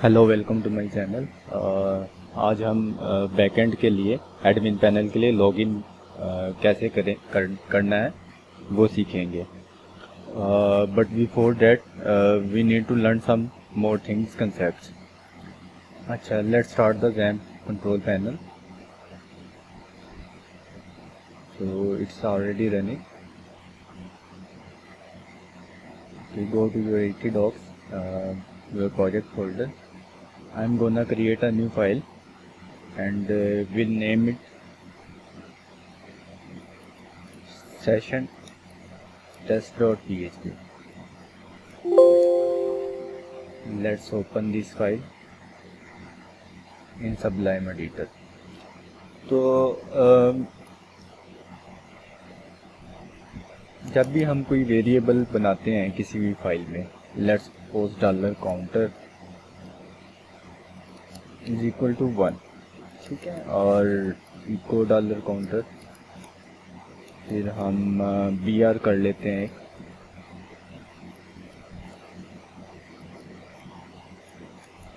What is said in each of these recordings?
Hello, welcome to my channel. आज हम backend के लिए एडमिन पैनल के लिए लॉगिन कैसे करना है वो सीखेंगे। But before that we need to learn some more things concepts. अच्छा, let's start the XAMPP control panel. So it's already running. We go to your Htdocs, your project folder. I'm gonna create a new file and we'll name it session test.php. Let's open this file in Sublime Editor. तो जब भी हम कोई variable बनाते हैं किसी भी file में, let's suppose $counter is equal to 1, ठीक है, और इको $counter, फिर हम br कर लेते हैं,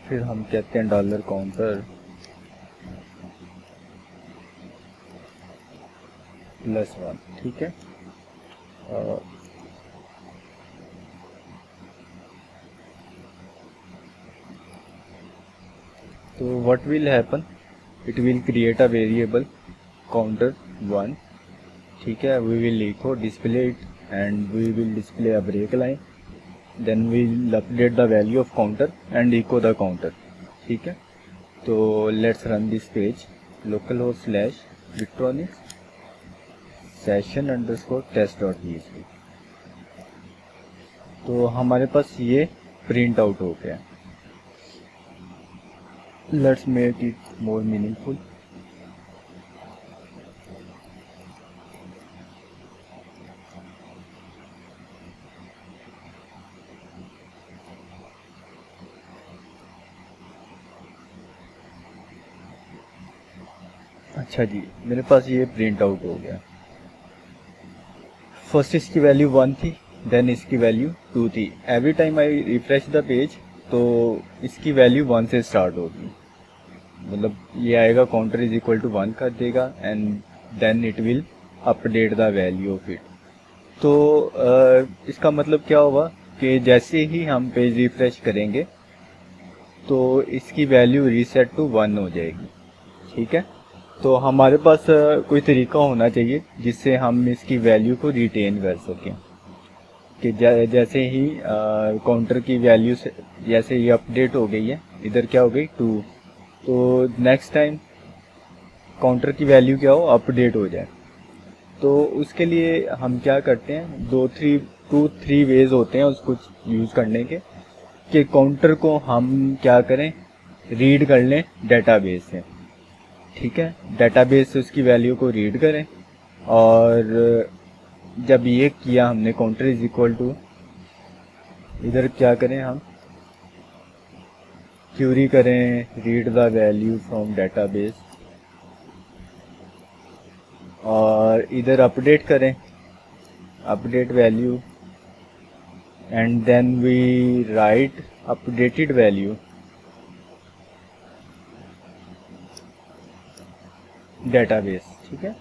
फिर हम कहते हैं $counter +1, ठीक है। तो what will happen, it will create a variable counter 1, ठीक है। we will echo display it and we will display a break line, then we will update the value of counter and echo the counter, ठीक है। तो let's run this page, localhost/victronics session_test.php। तो हमारे पास ये print out हो गया। Let's make it more meaningful. अच्छा जी, मेरे पास ये प्रिंट आउट हो गया। फर्स्ट इसकी वैल्यू 1 थी, देन इसकी वैल्यू 2 थी। Every time I refresh the page तो इसकी वैल्यू 1 से स्टार्ट होगी, मतलब ये आएगा काउंटर इज इक्वल टू 1 कर देगा and then it will update the value of it. तो इसका मतलब क्या होगा कि जैसे ही हम पेज रिफ्रेश करेंगे तो इसकी वैल्यू रीसेट टू 1 हो जाएगी, ठीक है। तो हमारे पास कोई तरीका होना चाहिए जिससे हम इसकी वैल्यू को रिटेन कर सकें कि जैसे ही काउंटर की वैल्यू से जैसे ये अपडेट हो गई है, इधर क्या हो गई 2, तो नेक्स्ट टाइम काउंटर की वैल्यू क्या हो, अपडेट हो जाए। तो उसके लिए हम क्या करते हैं, 2-3 वेज होते हैं उसको यूज़ करने के, कि काउंटर को हम क्या करें, रीड कर लें डेटाबेस से, ठीक है। डेटाबेस से उसकी वैल्यू को रीड करें, और जब ये किया हमने काउंटर इज इक्वल टू, इधर क्या करें, हम क्यूरी करें read the value from database, और इधर अपडेट करें update value, and then we write updated value database, ठीक है।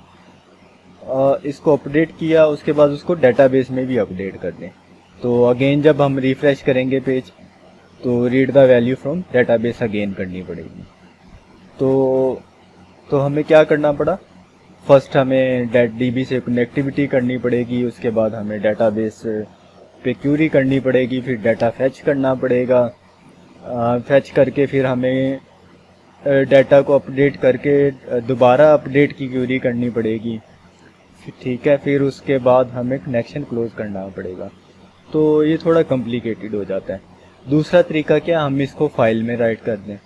इसको अपडेट किया, उसके बाद उसको डेटाबेस में भी अपडेट कर दें। तो अगेन जब हम रिफ्रेश करेंगे पेज तो read the value from database again करनी पड़ेगी। तो हमें क्या करना पड़ा, फर्स्ट हमें DB से कनेक्टिविटी करनी पड़ेगी, उसके बाद हमें डेटाबेस पे क्यूरी करनी पड़ेगी, फिर डाटा फैच करना पड़ेगा, फैच करके फिर हमें डाटा को अपडेट करके दोबारा अपडेट की क्यूरी करनी पड़ेगी, ठीक है। फिर उसके बाद हमें कनेक्शन क्लोज करना पड़ेगा। तो ये थोड़ा कॉम्प्लिकेटेड हो जाता है। दूसरा तरीका क्या, हम इसको फाइल में राइट कर दें,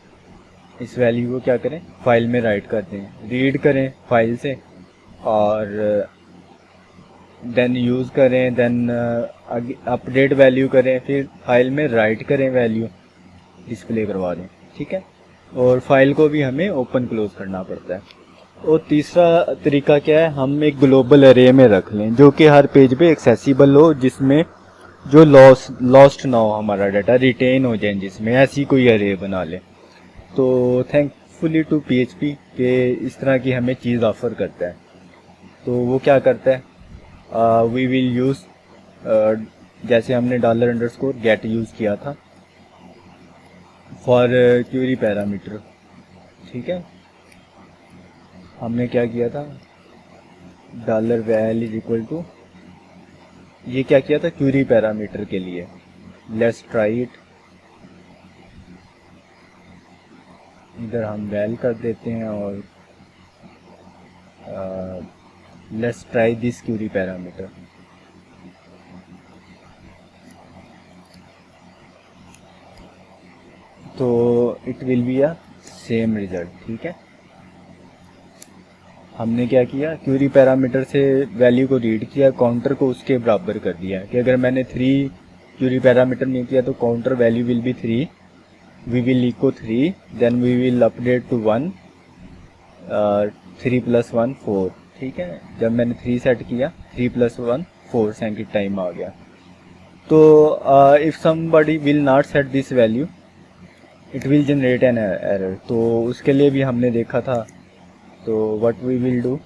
इस वैल्यू को क्या करें, फाइल में राइट कर दें, रीड करें फाइल से और देन यूज़ करें, देन अपडेट वैल्यू करें, फिर फाइल में राइट करें, वैल्यू डिस्प्ले करवा दें, ठीक है। और फाइल को भी हमें ओपन क्लोज करना पड़ता है। और तीसरा तरीका क्या है, हम एक ग्लोबल एरे में रख लें जो कि हर पेज पे एक्सेसिबल हो, जिसमें जो लॉस्ट ना हो हमारा डाटा, रिटेन हो जाए जिसमें, ऐसी कोई अरे बना ले। तो थैंकफुली टू PHP के इस तरह की हमें चीज़ ऑफ़र करता है। तो वो क्या करता है, वी विल यूज़, जैसे हमने $_get यूज़ किया था फॉर क्यूरी पैरामीटर, ठीक है। हमने क्या किया था, $val इज इक्वल टू, ये क्या किया था क्यूरी पैरामीटर के लिए। लेट्स ट्राई इट, इधर हम वैल कर देते हैं और let's try this query parameter. तो it will be a same result, ठीक है। हमने क्या किया, क्यूरी पैरामीटर से वैल्यू को रीड किया, काउंटर को उसके बराबर कर दिया कि अगर मैंने 3 क्यूरी पैरामीटर नहीं किया तो counter value will be 3, we will echo 3, then we will update to 1, 3 + 1 4, ठीक है। जब मैंने 3 सेट किया, 3 + 1 4 सेकंड टाइम आ गया। तो if somebody will not set this value, it will generate an error. तो उसके लिए भी हमने देखा था। तो what we will do,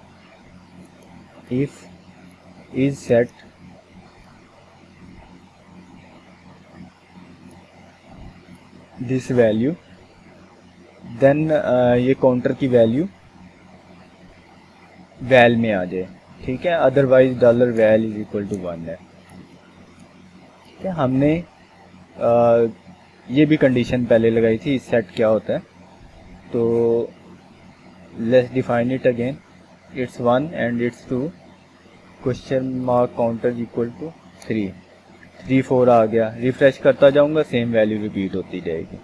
if is set this value, then ये काउंटर की वैल्यू वैल में आ जाए, ठीक है। Otherwise $val is equal to 1 है, ठीक है। हमने ये भी कंडीशन पहले लगाई थी, सेट क्या होता है। तो let's define it again, it's 1 and it's 2, question mark counter equal to 3, 3 4 आ गया। रिफ्रेश करता जाऊंगा, सेम वैल्यू रिपीट होती जाएगी।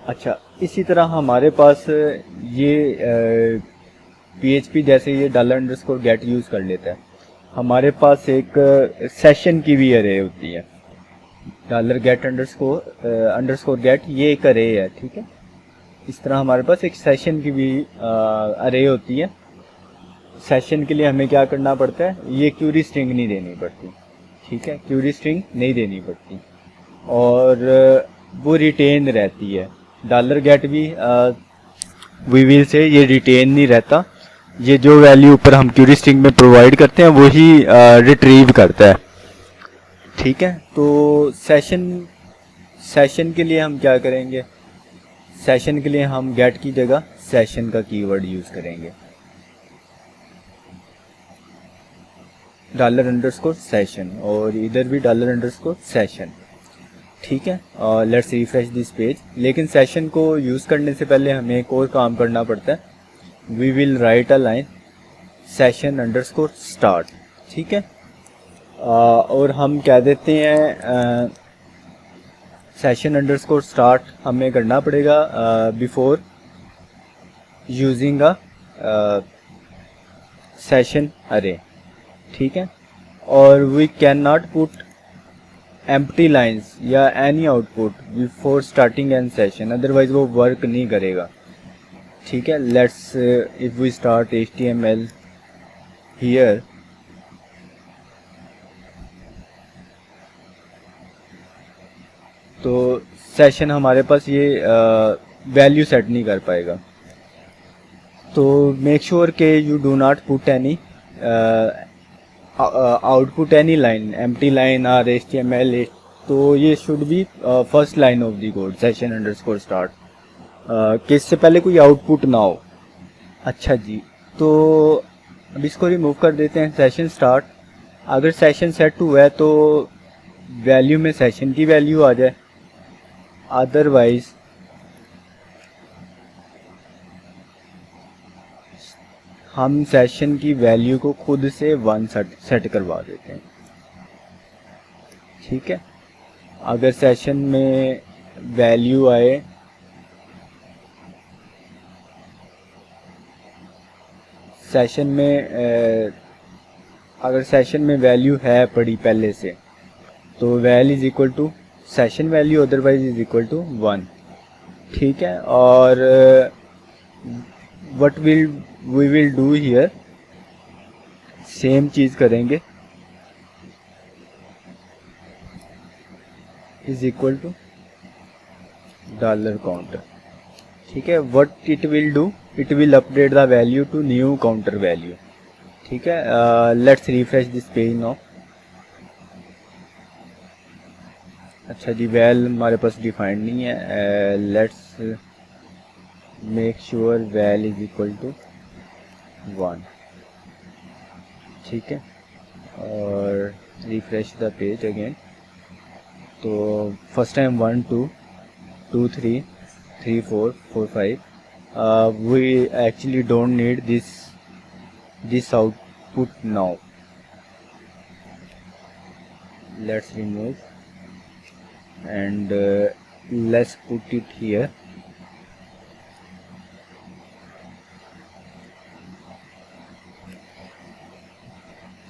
अच्छा, इसी तरह हमारे पास ये PHP जैसे ये $_get यूज़ कर लेता है। हमारे पास एक सेशन की भी अरे होती है, $_get ये एक अरे है, ठीक है। इस तरह हमारे पास एक सेशन की भी अरे होती है। सेशन के लिए हमें क्या करना पड़ता है, ये क्यूरी स्ट्रिंग नहीं देनी पड़ती, ठीक है। क्यूरी स्ट्रिंग नहीं देनी पड़ती और वो रिटेन रहती है। $get भी वी विल से ये रिटेन नहीं रहता, ये जो वैल्यू ऊपर हम क्यूरी स्ट्रिंग में प्रोवाइड करते हैं वही रिट्रीव करता है, ठीक है। तो सेशन के लिए हम क्या करेंगे, सेशन के लिए हम गेट की जगह सेशन का कीवर्ड यूज़ करेंगे, $_session, और इधर भी $_session, ठीक है। Let's refresh this page. लेकिन सेशन को यूज़ करने से पहले हमें एक और काम करना पड़ता है, we will write a line session_start, ठीक है। और हम क्या देते हैं, session_start हमें करना पड़ेगा बिफोर यूजिंग अ सेशन अरे, ठीक है। और we can not put empty lines या any output before starting an session, otherwise वो वर्क नहीं करेगा, ठीक है। Let's if we start HTML here, तो सेशन हमारे पास ये वैल्यू सेट नहीं कर पाएगा। तो मेक श्योर के you do not put any output any line, empty line और HTML। तो ये should be first line of the code, session_start, कि इससे पहले कोई आउटपुट ना हो। अच्छा जी, तो अब इसको रिमूव कर देते हैं, सेशन स्टार्ट। अगर सेशन सेट हुआ है तो वैल्यू में सेशन की वैल्यू आ जाए, अदरवाइज हम सेशन की वैल्यू को खुद से 1 सेट करवा देते हैं, ठीक है। अगर सेशन में वैल्यू आए, सेशन में अगर सेशन में वैल्यू है पड़ी पहले से, तो val is equal to session value, otherwise is equal to 1, ठीक है। और what we will do here, same चीज़ करेंगे। Is equal to dollar counter. ठीक है, what it will do, it will update the value to new counter value. ठीक है, let's refresh this page now. अच्छा जी, वैल हमारे पास डिफाइंड नहीं है, let's make sure val is equal to 1। ठीक है, और रिफ्रेश द पेज अगेन। तो first time 1 2 2 3 3 4 4 5, we actually don't need this output now. Let's remove and let's put it here.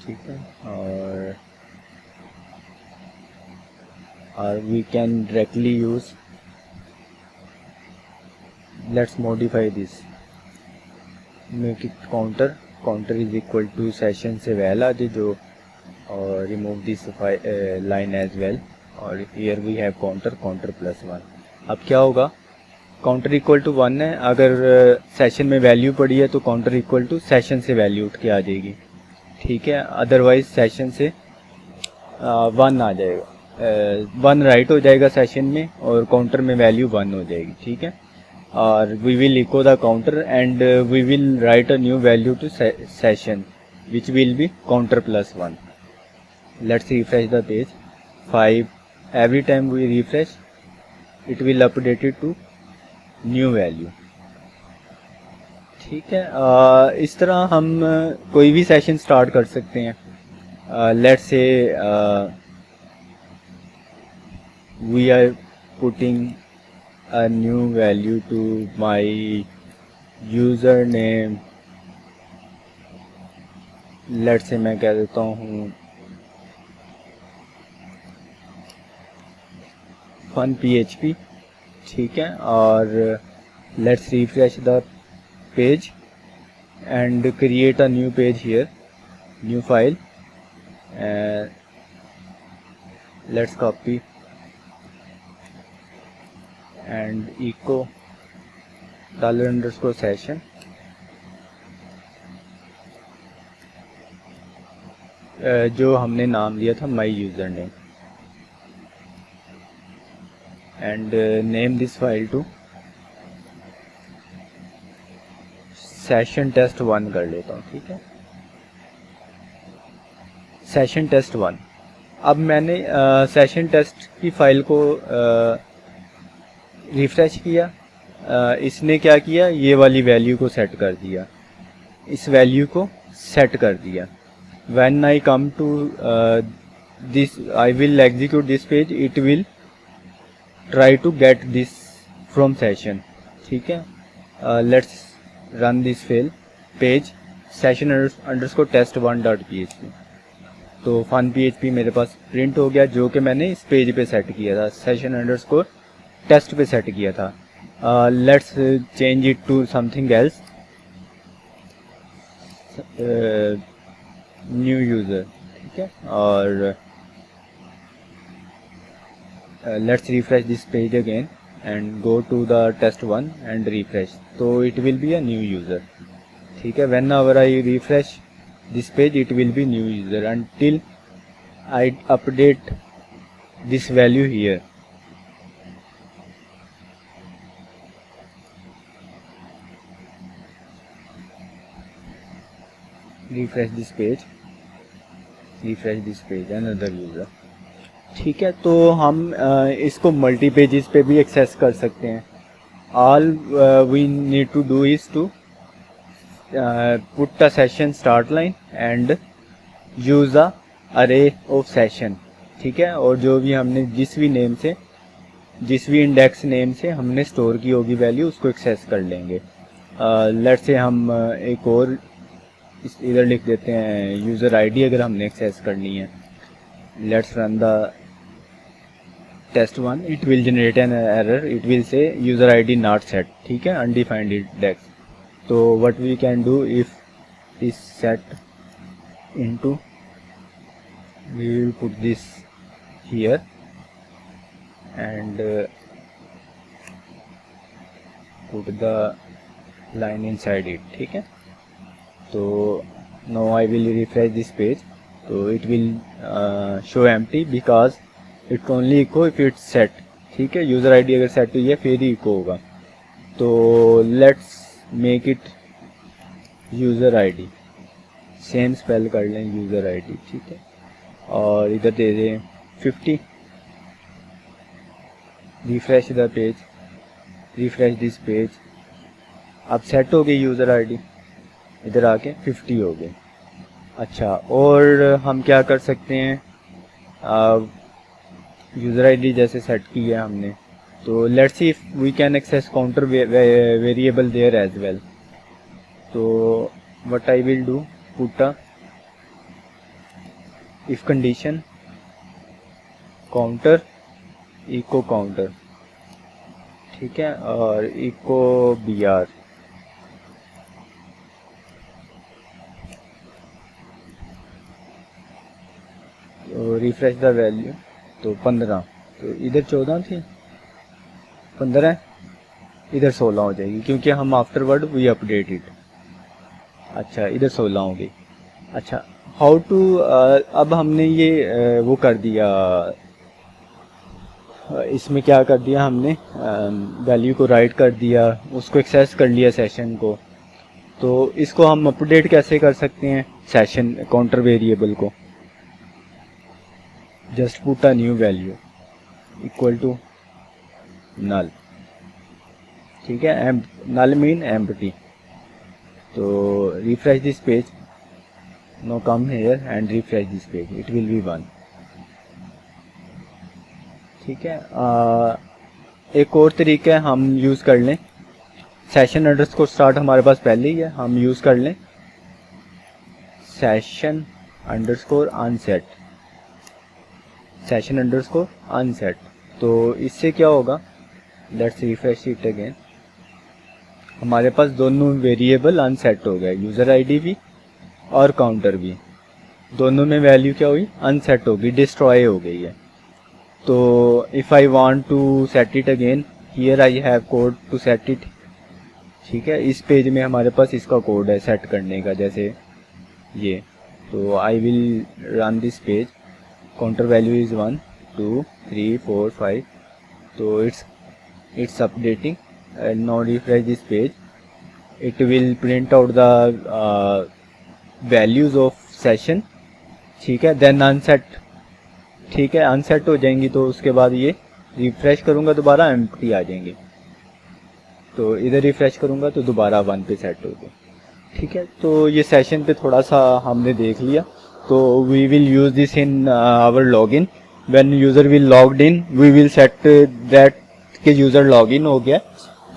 ठीक है, और we can directly use, let's modify this, make it counter is equal to session से well आ जाए जो, और remove this line as well, और here we have counter plus 1। अब क्या होगा, काउंटर इक्वल टू 1 है, अगर सेशन में वैल्यू पड़ी है तो काउंटर इक्वल टू सेशन से वैल्यू उठ के आ जाएगी। ठीक है, अदरवाइज सेशन से 1 आ जाएगा, 1 राइट हो जाएगा सेशन में और काउंटर में वैल्यू 1 हो जाएगी। ठीक है, और we will echo the counter and we will write a new value to session which will be counter plus 1। Let's refresh the page 5। Every time we refresh it will update it to new value. ठीक है, इस तरह हम कोई भी session start कर सकते हैं। Let's say we are putting a new value to my user name. Let's say मैं कह देता हूँ fun php। ठीक है, और let's refresh the page and create a new page here, new file, and let's copy and echo $_session, जो हमने नाम दिया था my user name, and name this file to session test 1 कर लेता हूँ। ठीक है, सेशन टेस्ट 1। अब मैंने सेशन टेस्ट की फाइल को रिफ्रेश किया, इसने क्या किया, ये वाली वैल्यू को सेट कर दिया, इस वैल्यू को सेट कर दिया। When I come to this, I will execute this page, it will try to get this from session. ठीक है, let's run this fail page session underscore test1.php। तो fun php मेरे पास प्रिंट हो गया, जो कि मैंने इस पेज पे सेट किया था, सेशन अंडरस्कोर टेस्ट पे सेट किया था। Let's change it to something else, new user. ठीक है, और let's refresh this page again and go to the test1 and refresh, so it will be a new user। ठीक है, whenever I refresh this page it will be new user until I update this value here। refresh this page another user। ठीक है, तो हम इसको multi pages पे भी access कर सकते हैं। All we need to do is to put the session start line and use a array of session. ठीक है, और जो भी हमने जिस भी इंडेक्स नेम से हमने स्टोर की होगी वैल्यू, उसको एक्सेस कर लेंगे। लेट्स से हम एक और इधर लिख देते हैं यूज़र आईडी, अगर हमने एक्सेस करनी है। Let's run the test1, it will generate an error, it will say user id not set। ठीक है, undefined index। तो what we can do, if is set into, we will put this here and put the line inside it. ठीक है, तो now I will refresh this page, तो it will show empty because it only echo if it's set. ठीक है, user ID अगर set हुई है फिर ही इको होगा. तो let's make it user ID, same spell कर लें यूज़र आईडी. ठीक है, और इधर दे दें 50. Refresh the page, refresh this page. अब सेट हो गई यूज़र आईडी, इधर आके 50 हो गए. अच्छा, और हम क्या कर सकते हैं, यूज़र आईडी जैसे सेट की है हमने, तो let's see if we can access counter variable there as well. तो what I will do, put a if condition counter echo counter. ठीक है, और इको BR. तो रिफ्रेश द वैल्यू, तो 15. तो इधर 14 थी, 15 है, इधर 16 हो जाएगी क्योंकि हम आफ्टरवर्ड वी अपडेट इट. अच्छा, इधर 16 हो गई. अच्छा, हाउ टू, अब हमने ये वो कर दिया, इसमें क्या कर दिया हमने, वैल्यू को राइट कर दिया, उसको एक्सेस कर लिया सेशन को. तो इसको हम अपडेट कैसे कर सकते हैं सेशन काउंटर वेरिएबल को, just put a new value equal to null. ठीक है, नल मीन एम्प्टी. तो refresh this page, no come here and refresh this page, it will be 1. ठीक है, एक और तरीका हम यूज़ कर लें, सेशन अंडरस्कोर स्टार्ट हमारे पास पहले ही है, हम यूज़ कर लें session underscore unset, session underscore unset. तो इससे क्या होगा, लेट्स रिफ्रेश इट अगेन, हमारे पास दोनों वेरिएबल अनसेट हो गए, यूज़र आईडी भी और काउंटर भी, दोनों में वैल्यू क्या हुई, अनसेट हो गई, डिस्ट्रॉय हो गई है. तो if I want to set it again, here I have code to set it. ठीक है, इस पेज में हमारे पास इसका कोड है सेट करने का, जैसे ये. तो I will run this page, counter value is 1 2 3 4 5. तो it's updating and now refresh this page, it will print out the values of session. ठीक है, then unset. ठीक है, अनसेट हो जाएंगी, तो उसके बाद ये रिफ्रेश करूँगा दोबारा एम्प्टी आ जाएंगे. तो इधर रिफ्रेश करूँगा तो दोबारा 1 पे सेट हो गए. ठीक है, तो ये सेशन पे थोड़ा सा हमने देख लिया. तो we will use this in our login. When user will logged in, we will set that कि यूज़र लॉगिन हो गया,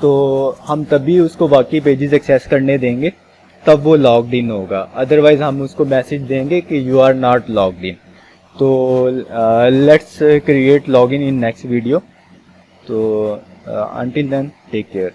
तो हम तभी उसको बाकी पेजेस एक्सेस करने देंगे, तब वो लॉग्ड इन होगा. अदरवाइज हम उसको मैसेज देंगे कि you are not logged in. तो let's create login in next video. तो until then, take care.